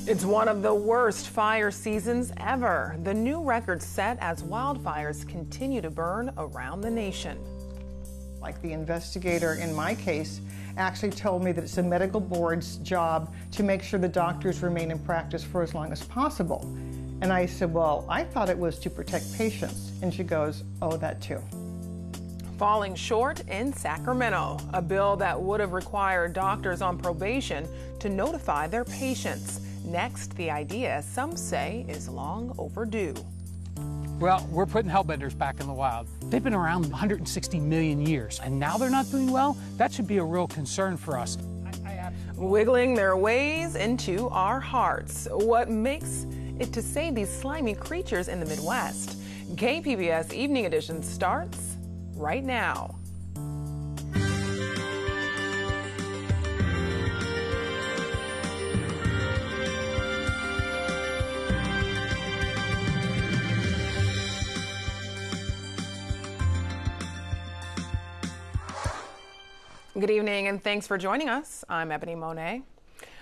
It's one of the worst fire seasons ever. The new record set as wildfires continue to burn around the nation. Like the investigator in my case actually told me that it's the medical board's job to make sure the doctors remain in practice for as long as possible. And I said, well, I thought it was to protect patients. And she goes, oh, that too. Falling short in Sacramento, a bill that would have required doctors on probation to notify their patients. Next, the idea some say is long overdue. Well, we're putting Hellbenders back in the wild. They've been around 160 million years, and now they're not doing well? That should be a real concern for us. Wiggling their ways into our hearts. What makes it to save these slimy creatures in the Midwest? KPBS Evening Edition starts right now. Good evening and thanks for joining us. I'm Ebony Monet.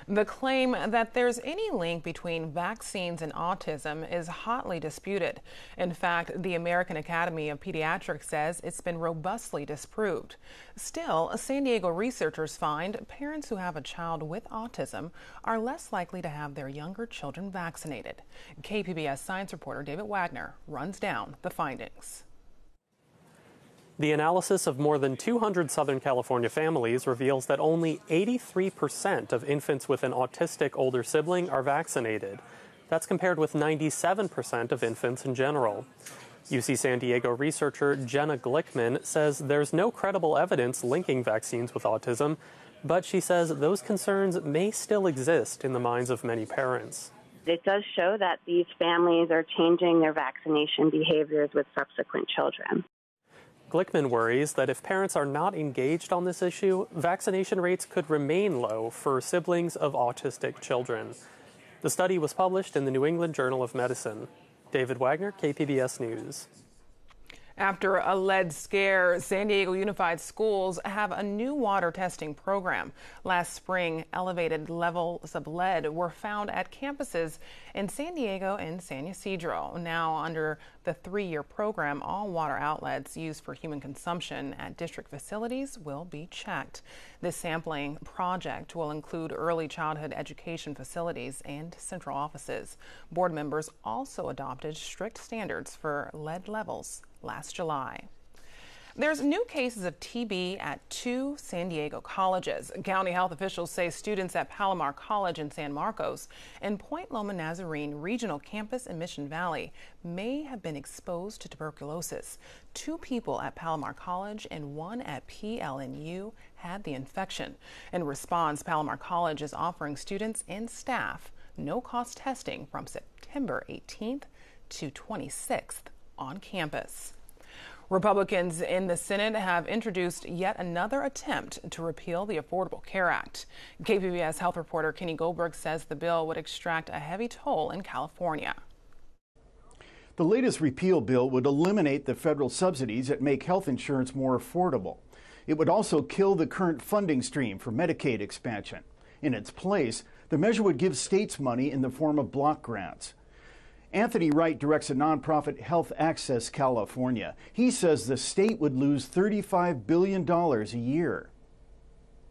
The claim that there's any link between vaccines and autism is hotly disputed. In fact, the American Academy of Pediatrics says it's been robustly disproved. Still, San Diego researchers find parents who have a child with autism are less likely to have their younger children vaccinated. KPBS science reporter David Wagner runs down the findings. The analysis of more than 200 Southern California families reveals that only 83% of infants with an autistic older sibling are vaccinated. That's compared with 97% of infants in general. UC San Diego researcher Jenna Glickman says there's no credible evidence linking vaccines with autism, but she says those concerns may still exist in the minds of many parents. It does show that these families are changing their vaccination behaviors with subsequent children. Glickman worries that if parents are not engaged on this issue, vaccination rates could remain low for siblings of autistic children. The study was published in the New England Journal of Medicine. David Wagner, KPBS News. After a lead scare, San Diego Unified Schools have a new water testing program. Last spring, elevated levels of lead were found at campuses in San Diego and San Ysidro. Now, under the 3-year program, all water outlets used for human consumption at district facilities will be checked. This sampling project will include early childhood education facilities and central offices. Board members also adopted strict standards for lead levels last July. There's new cases of TB at 2 San Diego colleges. County health officials say students at Palomar College in San Marcos and Point Loma Nazarene Regional Campus in Mission Valley may have been exposed to tuberculosis. 2 people at Palomar College and 1 at PLNU had the infection. In response, Palomar College is offering students and staff no-cost testing from September 18th to 26th on campus. Republicans in the Senate have introduced yet another attempt to repeal the Affordable Care Act. KPBS health reporter Kenny Goldberg says the bill would extract a heavy toll in California. The latest repeal bill would eliminate the federal subsidies that make health insurance more affordable. It would also kill the current funding stream for Medicaid expansion. In its place, the measure would give states money in the form of block grants. Anthony Wright directs a nonprofit Health Access California. He says the state would lose $35 billion a year.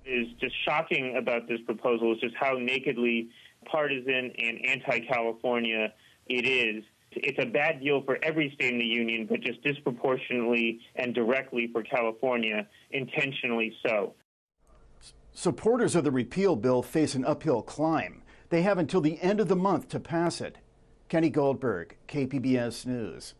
Is just shocking about this proposal is just how nakedly partisan and anti-California it is. It's a bad deal for every state in the union, but just disproportionately and directly for California, intentionally so. Supporters of the repeal bill face an uphill climb. They have until the end of the month to pass it. Kenny Goldberg, KPBS News.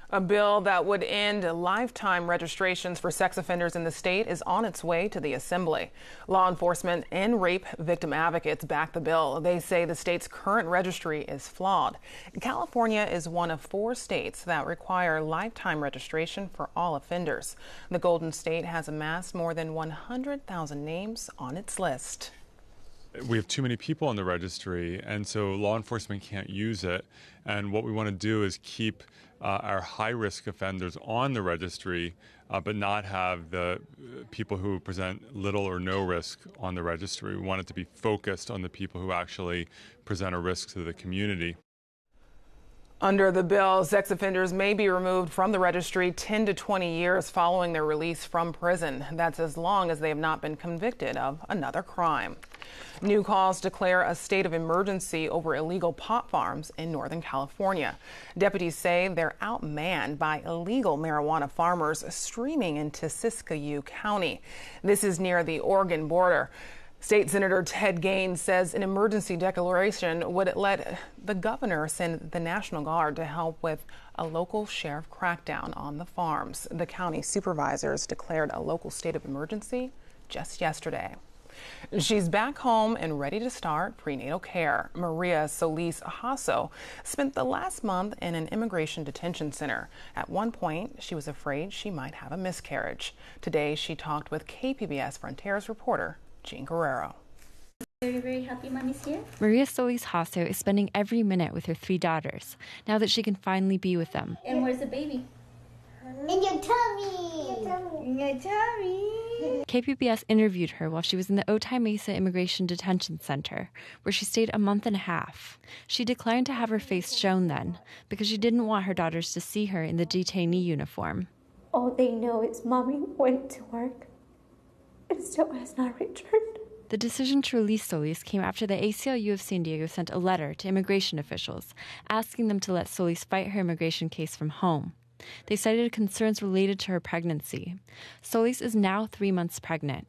A bill that would end lifetime registrations for sex offenders in the state is on its way to the Assembly. Law enforcement and rape victim advocates back the bill. They say the state's current registry is flawed. California is one of 4 states that require lifetime registration for all offenders. The Golden State has amassed more than 100,000 names on its list. We have too many people on the registry, and so law enforcement can't use it. And what we want to do is keep our high-risk offenders on the registry but not have the people who present little or no risk on the registry. We want it to be focused on the people who actually present a risk to the community. Under the bill, sex offenders may be removed from the registry 10 to 20 years following their release from prison. That's as long as they have not been convicted of another crime. New calls declare a state of emergency over illegal pot farms in Northern California. Deputies say they're outmanned by illegal marijuana farmers streaming into Siskiyou County. This is near the Oregon border. State Senator Ted Gaines says an emergency declaration would let the governor send the National Guard to help with a local sheriff crackdown on the farms. The county supervisors declared a local state of emergency just yesterday. She's back home and ready to start prenatal care. Maria Solis Hasso spent the last month in an immigration detention center. At one point, she was afraid she might have a miscarriage. Today, she talked with KPBS Frontiers reporter Jean Guerrero. Very, very happy mommy's here. Maria Solis Hasso is spending every minute with her 3 daughters, now that she can finally be with them. And where's the baby? In your tummy. In your tummy. KPBS interviewed her while she was in the Otay Mesa Immigration Detention Center, where she stayed a month and a half. She declined to have her face shown then, because she didn't want her daughters to see her in the detainee uniform. All they know is mommy went to work and still has not returned. The decision to release Solis came after the ACLU of San Diego sent a letter to immigration officials asking them to let Solis fight her immigration case from home. They cited concerns related to her pregnancy. Solis is now 3 months pregnant.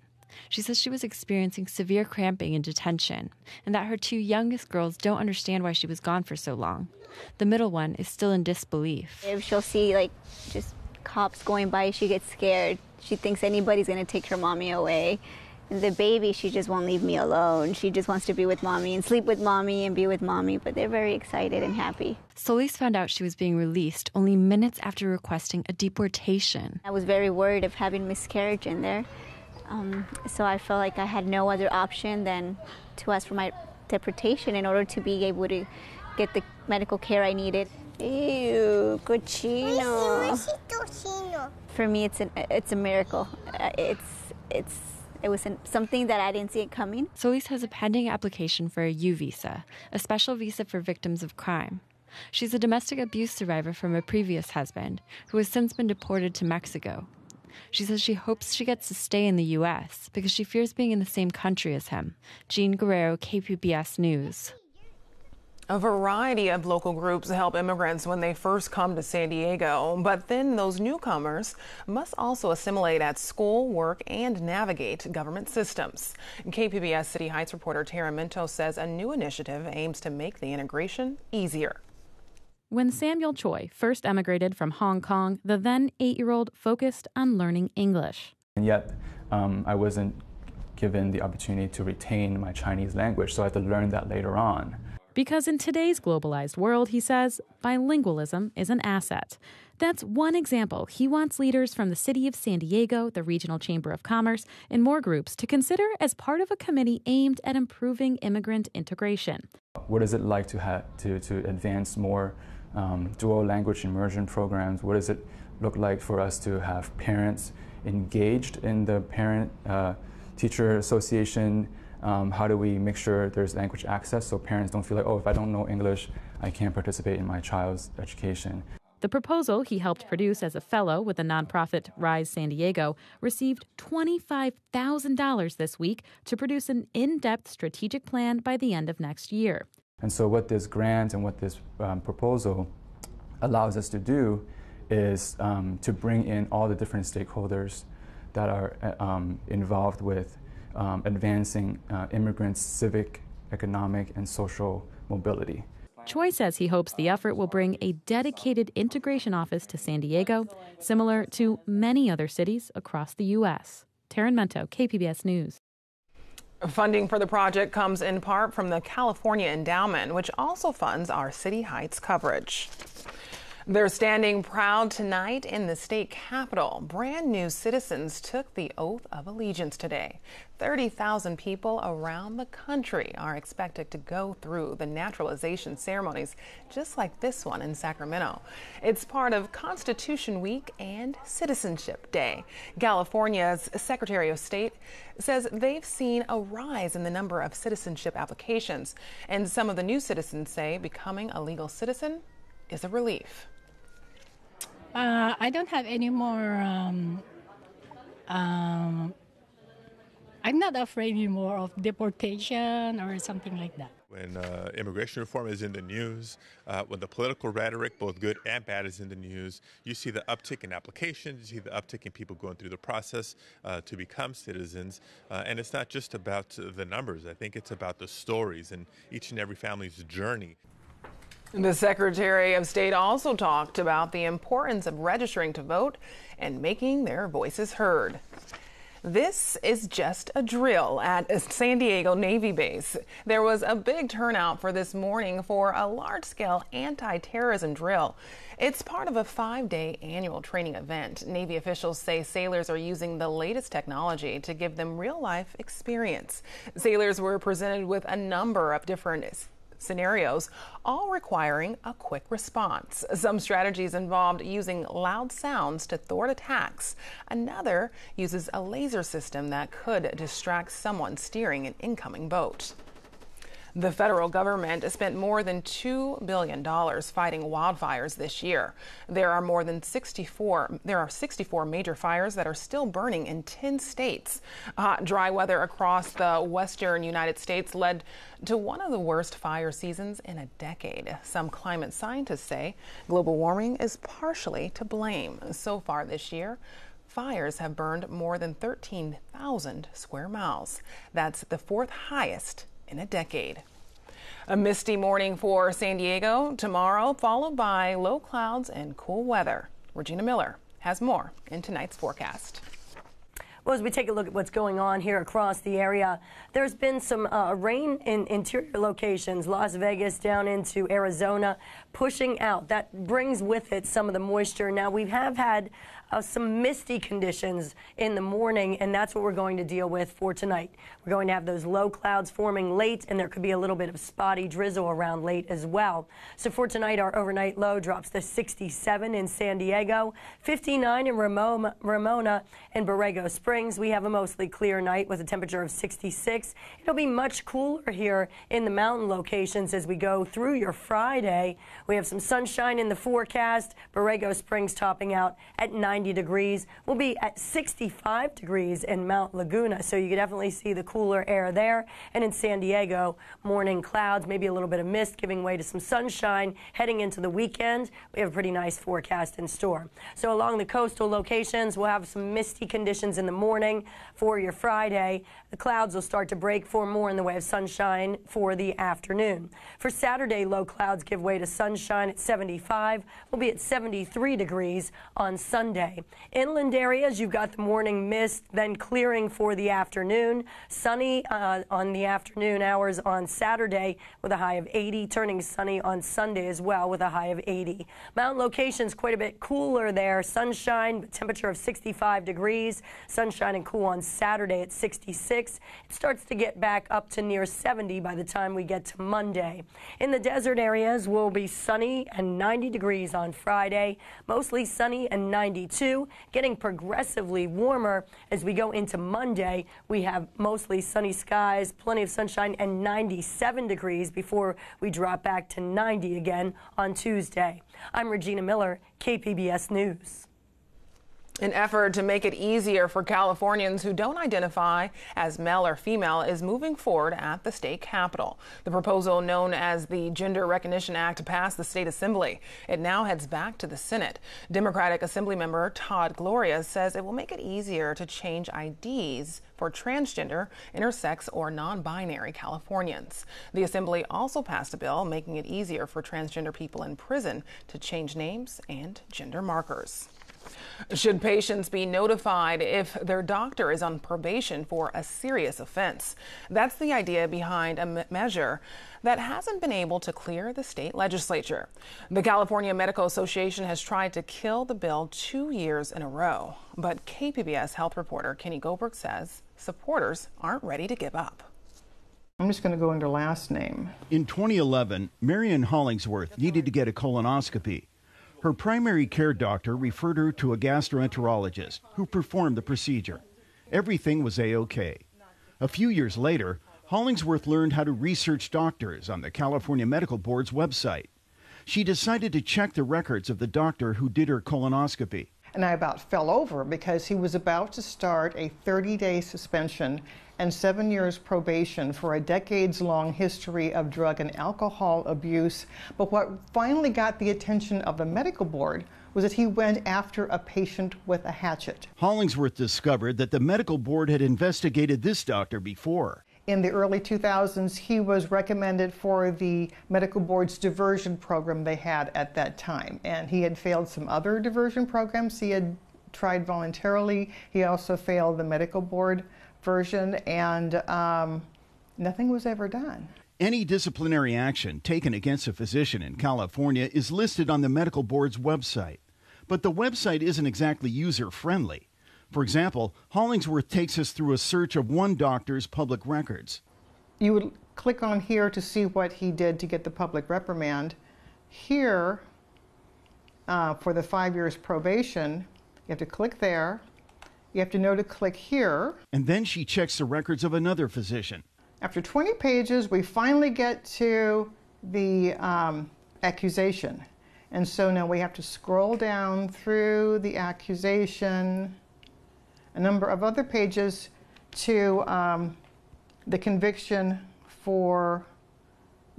She says she was experiencing severe cramping in detention and that her 2 youngest girls don't understand why she was gone for so long. The middle one is still in disbelief. If she'll see just cops going by, she gets scared. She thinks anybody's going to take her mommy away. And the baby, she just won't leave me alone. She just wants to be with mommy and sleep with mommy and be with mommy, but they're very excited and happy. Solis found out she was being released only minutes after requesting a deportation. I was very worried of having miscarriage in there, so I felt like I had no other option than to ask for my deportation in order to be able to get the medical care I needed. Ew, cochino. For me, it's a miracle. It was something that I didn't see it coming. Solis has a pending application for a U visa, a special visa for victims of crime. She's a domestic abuse survivor from a previous husband, who has since been deported to Mexico. She says she hopes she gets to stay in the U.S. because she fears being in the same country as him. Jean Guerrero, KPBS News. A variety of local groups help immigrants when they first come to San Diego, but then those newcomers must also assimilate at school, work, and navigate government systems. KPBS City Heights reporter Tara Minto says a new initiative aims to make the integration easier. When Samuel Choi first emigrated from Hong Kong, the then 8-year-old focused on learning English. And yet, I wasn't given the opportunity to retain my Chinese language, so I had to learn that later on. Because in today's globalized world, he says, bilingualism is an asset. That's one example he wants leaders from the city of San Diego, the Regional Chamber of Commerce, and more groups to consider as part of a committee aimed at improving immigrant integration. What is it like to advance more dual language immersion programs? What does it look like for us to have parents engaged in the parent-teacher association? How do we make sure there's language access so parents don't feel like, oh, if I don't know English, I can't participate in my child's education? The proposal he helped produce as a fellow with the nonprofit Rise San Diego received $25,000 this week to produce an in-depth strategic plan by the end of next year. And so what this grant and what this proposal allows us to do is to bring in all the different stakeholders that are involved with advancing immigrants' civic, economic, and social mobility. Choi says he hopes the effort will bring a dedicated integration office to San Diego, similar to many other cities across the U.S. Taryn Mento, KPBS News. Funding for the project comes in part from the California Endowment, which also funds our City Heights coverage. They're standing proud tonight in the state capitol. Brand new citizens took the oath of allegiance today. 30,000 people around the country are expected to go through the naturalization ceremonies, just like this one in Sacramento. It's part of Constitution Week and Citizenship Day. California's Secretary of State says they've seen a rise in the number of citizenship applications, and some of the new citizens say becoming a legal citizen is a relief. I don't have any more, I'm not afraid anymore of deportation or something like that. When immigration reform is in the news, when the political rhetoric, both good and bad, is in the news, you see the uptick in applications, you see the uptick in people going through the process to become citizens. And it's not just about the numbers. I think it's about the stories and each and every family's journey. The Secretary of State also talked about the importance of registering to vote and making their voices heard. This is just a drill at San Diego Navy Base. There was a big turnout for this morning for a large-scale anti-terrorism drill. It's part of a 5-day annual training event. Navy officials say sailors are using the latest technology to give them real-life experience. Sailors were presented with a number of different scenarios, all requiring a quick response. Some strategies involved using loud sounds to thwart attacks. Another uses a laser system that could distract someone steering an incoming boat. The federal government spent more than $2 billion fighting wildfires this year. There are 64 major fires that are still burning in 10 states. Hot, dry weather across the western United States led to one of the worst fire seasons in a decade. Some climate scientists say global warming is partially to blame. So far this year, fires have burned more than 13,000 square miles. That's the fourth highest in a decade. A misty morning for San Diego tomorrow, followed by low clouds and cool weather. Regina Miller has more in tonight's forecast. Well, as we take a look at what's going on here across the area, there's been some rain in interior locations, Las Vegas down into Arizona, pushing out. That brings with it some of the moisture. Now, we have had some misty conditions in the morning, and that's what we're going to deal with for tonight. We're going to have those low clouds forming late, and there could be a little bit of spotty drizzle around late as well. So for tonight, our overnight low drops to 67 in San Diego, 59 in Ramona and Borrego Springs. We have a mostly clear night with a temperature of 66. It'll be much cooler here in the mountain locations as we go through your Friday. We have some sunshine in the forecast. Borrego Springs topping out at 90 degrees. We'll be at 65 degrees in Mount Laguna, so you can definitely see the cooler air there. And in San Diego, morning clouds, maybe a little bit of mist giving way to some sunshine heading into the weekend. We have a pretty nice forecast in store. So along the coastal locations, we'll have some misty conditions in the morning for your Friday. The clouds will start to break for more in the way of sunshine for the afternoon. For Saturday, low clouds give way to sunshine at 75. We'll be at 73 degrees on Sunday. Inland areas, you've got the morning mist, then clearing for the afternoon. Sunny on the afternoon hours on Saturday with a high of 80, turning sunny on Sunday as well with a high of 80. Mountain locations quite a bit cooler there. Sunshine, temperature of 65 degrees. Sunshine and cool on Saturday at 66. It starts to get back up to near 70 by the time we get to Monday. In the desert areas, we'll be sunny and 90 degrees on Friday. Mostly sunny and 92. Getting progressively warmer as we go into Monday. We have mostly sunny skies, plenty of sunshine, and 97 degrees before we drop back to 90 again on Tuesday. I'm Regina Miller, KPBS News. An effort to make it easier for Californians who don't identify as male or female is moving forward at the state capitol. The proposal, known as the Gender Recognition Act, passed the state assembly. It now heads back to the Senate. Democratic Assemblymember Todd Gloria says it will make it easier to change IDs for transgender, intersex, or non-binary Californians. The Assembly also passed a bill making it easier for transgender people in prison to change names and gender markers. Should patients be notified if their doctor is on probation for a serious offense? That's the idea behind a measure that hasn't been able to clear the state legislature. The California Medical Association has tried to kill the bill 2 years in a row. But KPBS health reporter Kenny Goldberg says supporters aren't ready to give up. I'm just going to go under last name. In 2011, Marion Hollingsworth needed to get a colonoscopy. Her primary care doctor referred her to a gastroenterologist who performed the procedure. Everything was A-OK. A few years later, Hollingsworth learned how to research doctors on the California Medical Board's website. She decided to check the records of the doctor who did her colonoscopy. And I about fell over because he was about to start a 30-day suspension and 7 years probation for a decades-long history of drug and alcohol abuse. But what finally got the attention of the medical board was that he went after a patient with a hatchet. Hollingsworth discovered that the medical board had investigated this doctor before. In the early 2000s, he was recommended for the medical board's diversion program they had at that time. And he had failed some other diversion programs he had tried voluntarily. He also failed the medical board version, and nothing was ever done. Any disciplinary action taken against a physician in California is listed on the medical board's website. But the website isn't exactly user-friendly. For example, Hollingsworth takes us through a search of one doctor's public records. You would click on here to see what he did to get the public reprimand. Here, for the 5 years probation, you have to click there. You have to know to click here. And then she checks the records of another physician. After 20 pages, we finally get to the accusation. And so now we have to scroll down through the accusation, a number of other pages to the conviction for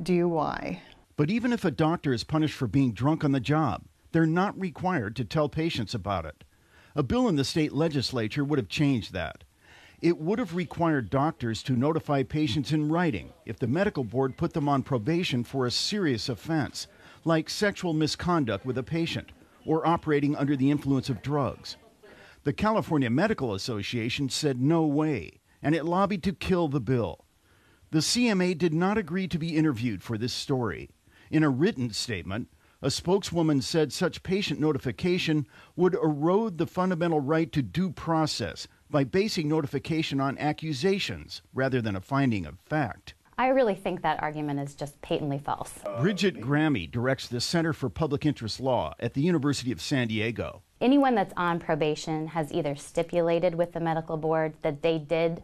DUI. But even if a doctor is punished for being drunk on the job, they're not required to tell patients about it. A bill in the state legislature would have changed that. It would have required doctors to notify patients in writing if the medical board put them on probation for a serious offense, like sexual misconduct with a patient or operating under the influence of drugs. The California Medical Association said no way, and it lobbied to kill the bill. The CMA did not agree to be interviewed for this story. In a written statement, a spokeswoman said such patient notification would erode the fundamental right to due process by basing notification on accusations rather than a finding of fact. I really think that argument is just patently false. Bridget Grammy directs the Center for Public Interest Law at the University of San Diego. Anyone that's on probation has either stipulated with the medical board that they did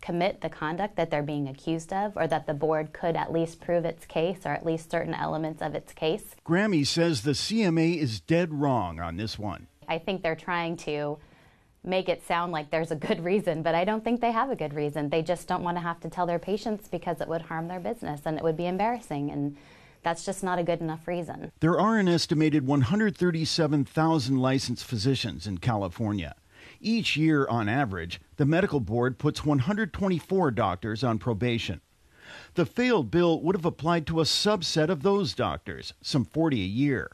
commit the conduct that they're being accused of, or that the board could at least prove its case, or at least certain elements of its case. Grammy says the CMA is dead wrong on this one. I think they're trying to make it sound like there's a good reason, but I don't think they have a good reason. They just don't want to have to tell their patients because it would harm their business and it would be embarrassing, and that's just not a good enough reason. There are an estimated 137,000 licensed physicians in California. Each year, on average, the medical board puts 124 doctors on probation. The failed bill would have applied to a subset of those doctors, some 40 a year.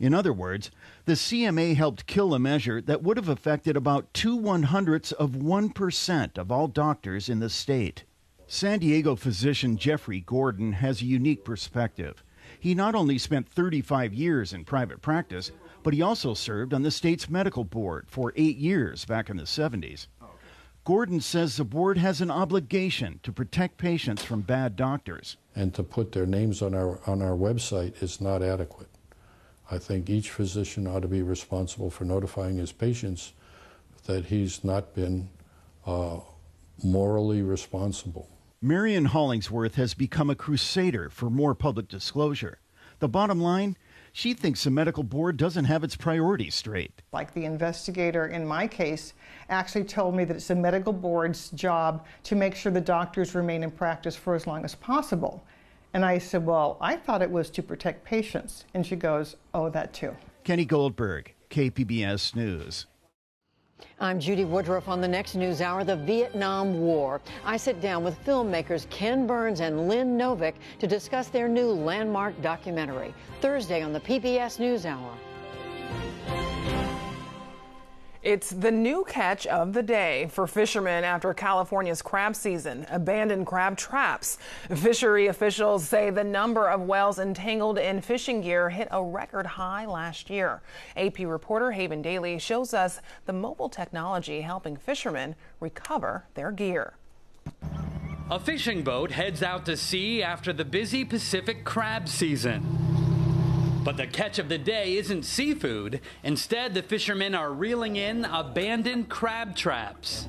In other words, the CMA helped kill a measure that would have affected about 0.02% of all doctors in the state. San Diego physician Jeffrey Gordon has a unique perspective. He not only spent 35 years in private practice, but he also served on the state's medical board for 8 years back in the 70s. Gordon says the board has an obligation to protect patients from bad doctors. And to put their names on our website is not adequate. I think each physician ought to be responsible for notifying his patients that he's not been morally responsible. Marion Hollingsworth has become a crusader for more public disclosure. The bottom line, she thinks the medical board doesn't have its priorities straight. Like the investigator in my case actually told me that it's the medical board's job to make sure the doctors remain in practice for as long as possible. And I said, well, I thought it was to protect patients. And she goes, oh, that too. Kenny Goldberg, KPBS News. I'm Judy Woodruff. On the next News Hour, the Vietnam War. I sit down with filmmakers Ken Burns and Lynn Novick to discuss their new landmark documentary. Thursday on the PBS News Hour. It's the new catch of the day for fishermen after California's crab season. Abandoned crab traps. Fishery officials say the number of whales entangled in fishing gear hit a record high last year. AP reporter Haven Daly shows us the mobile technology helping fishermen recover their gear. A fishing boat heads out to sea after the busy Pacific crab season. But the catch of the day isn't seafood. Instead, the fishermen are reeling in abandoned crab traps.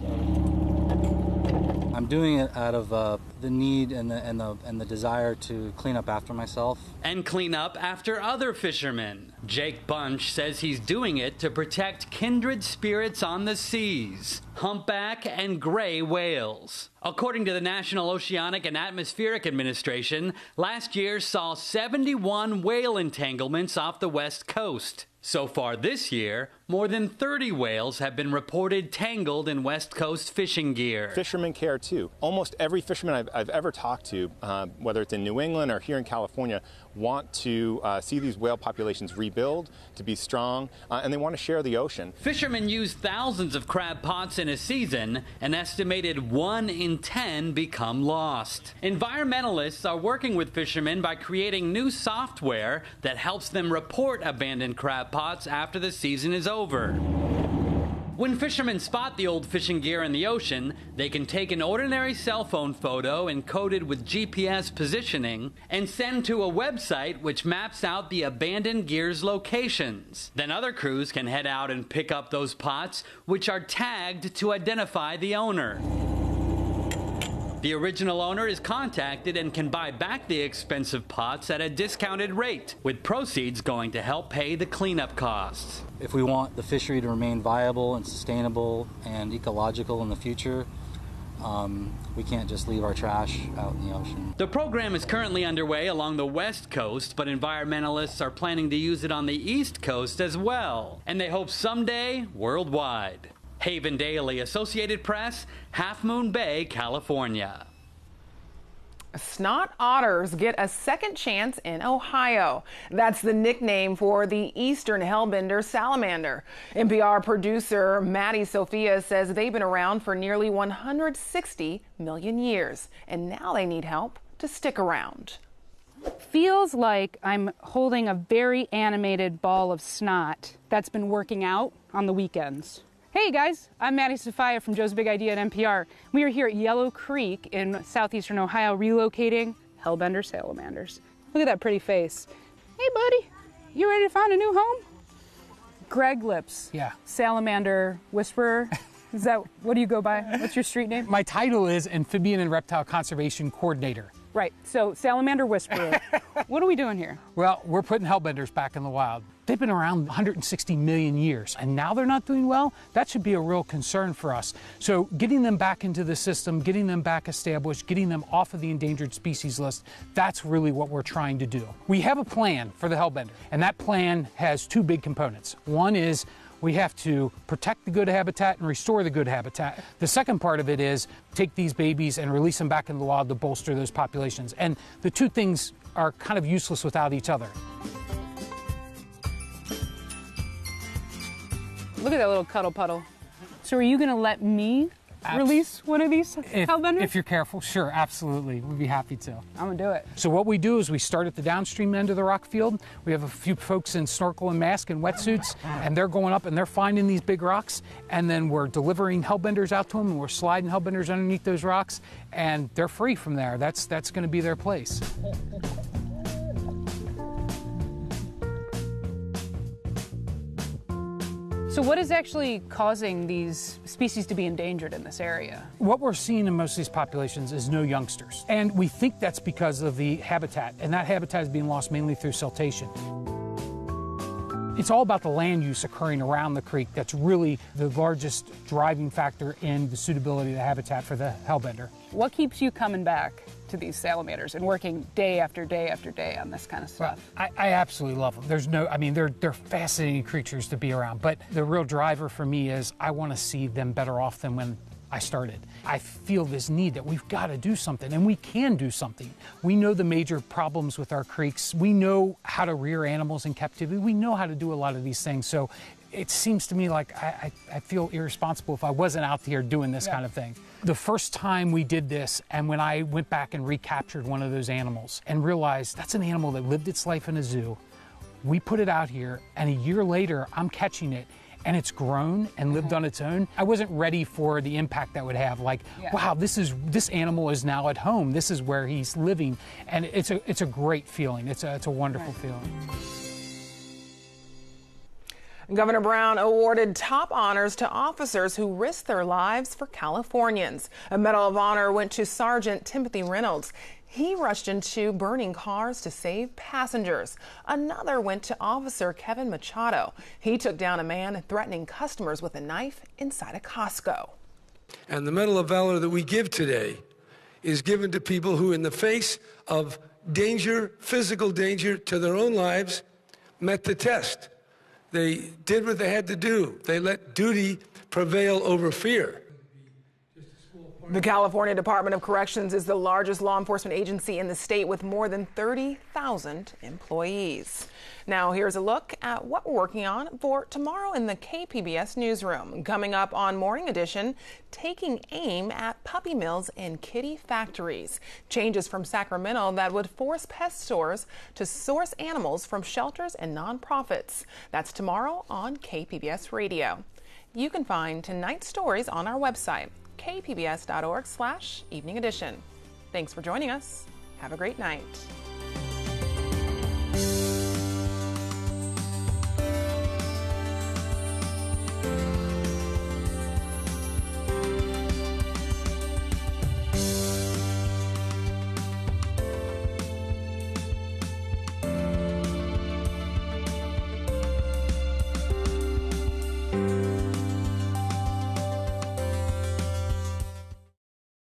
I'm doing it out of the need and the desire to clean up after myself. And clean up after other fishermen. Jake Bunch says he's doing it to protect kindred spirits on the seas, humpback and gray whales. According to the National Oceanic and Atmospheric Administration, last year saw 71 whale entanglements off the West Coast. So far this year, more than 30 whales have been reported tangled in West Coast fishing gear. Fishermen care too. Almost every fisherman I've ever talked to, whether it's in New England or here in California, want to see these whale populations rebuild, to be strong, and they want to share the ocean. Fishermen use thousands of crab pots in a season. An estimated 1 in 10 become lost. Environmentalists are working with fishermen by creating new software that helps them report abandoned crab pots after the season is over. When fishermen spot the old fishing gear in the ocean, they can take an ordinary cell phone photo encoded with GPS positioning and send to a website which maps out the abandoned gear's locations. Then other crews can head out and pick up those pots, which are tagged to identify the owner. The original owner is contacted and can buy back the expensive pots at a discounted rate, with proceeds going to help pay the cleanup costs. If we want the fishery to remain viable and sustainable and ecological in the future, we can't just leave our trash out in the ocean. The program is currently underway along the West Coast, but environmentalists are planning to use it on the East Coast as well, and they hope someday worldwide. Haven Daily, Associated Press, Half Moon Bay, California. Snot otters get a second chance in Ohio. That's the nickname for the eastern Hellbender salamander. NPR producer Maddie Sophia says they've been around for nearly 160 million years, and now they need help to stick around. Feels like I'm holding a very animated ball of snot that's been working out on the weekends. Hey guys, I'm Maddie Sophia from Joe's Big Idea at NPR. We are here at Yellow Creek in southeastern Ohio relocating Hellbender salamanders. Look at that pretty face. Hey buddy, you ready to find a new home? Greg Lips. Yeah. Salamander Whisperer. Is that, what do you go by? What's your street name? My title is Amphibian and Reptile Conservation Coordinator. Right, so Salamander Whisperer. What are we doing here? Well, we're putting Hellbenders back in the wild. They've been around 160 million years, and now they're not doing well. That should be a real concern for us. So getting them back into the system, getting them back established, getting them off of the endangered species list, that's really what we're trying to do. We have a plan for the Hellbender, and that plan has two big components. One is we have to protect the good habitat and restore the good habitat. The second part of it is take these babies and release them back into the wild to bolster those populations. And the two things are kind of useless without each other. Look at that little cuddle puddle. So are you going to let me release one of these Hellbenders? If you're careful, sure, absolutely. We'd be happy to. I'm going to do it. So what we do is we start at the downstream end of the rock field. We have a few folks in snorkel and mask and wetsuits, and they're going up and they're finding these big rocks, and then we're delivering Hellbenders out to them, and we're sliding Hellbenders underneath those rocks, and they're free from there. That's going to be their place. So what is actually causing these species to be endangered in this area? What we're seeing in most of these populations is no youngsters. And we think that's because of the habitat, and that habitat is being lost mainly through siltation. It's all about the land use occurring around the creek that's really the largest driving factor in the suitability of the habitat for the Hellbender. What keeps you coming back to these salamanders and working day after day after day on this kind of stuff? Well, I absolutely love them. There's no, I mean, they're fascinating creatures to be around, but the real driver for me is I want to see them better off than when I started. I feel this need that we've got to do something, and we can do something. We know the major problems with our creeks. We know how to rear animals in captivity. We know how to do a lot of these things. So it seems to me like I feel irresponsible if I wasn't out here doing this kind of thing. The first time we did this, and when I went back and recaptured one of those animals and realized that's an animal that lived its life in a zoo, we put it out here, and a year later, I'm catching it, and it's grown and lived on its own. I wasn't ready for the impact that would have. Like, wow, this animal is now at home. This is where he's living, and it's a great feeling. It's a wonderful feeling. Governor Brown awarded top honors to officers who risked their lives for Californians. A Medal of Honor went to Sergeant Timothy Reynolds. He rushed into burning cars to save passengers. Another went to Officer Kevin Machado. He took down a man threatening customers with a knife inside a Costco. And the Medal of Valor that we give today is given to people who, in the face of danger, physical danger to their own lives, met the test. They did what they had to do. They let duty prevail over fear. The California Department of Corrections is the largest law enforcement agency in the state with more than 30,000 employees. Now here's a look at what we're working on for tomorrow in the KPBS newsroom. Coming up on Morning Edition, taking aim at puppy mills and kitty factories. Changes from Sacramento that would force pet stores to source animals from shelters and nonprofits. That's tomorrow on KPBS Radio. You can find tonight's stories on our website, kpbs.org/evening edition. Thanks for joining us. Have a great night.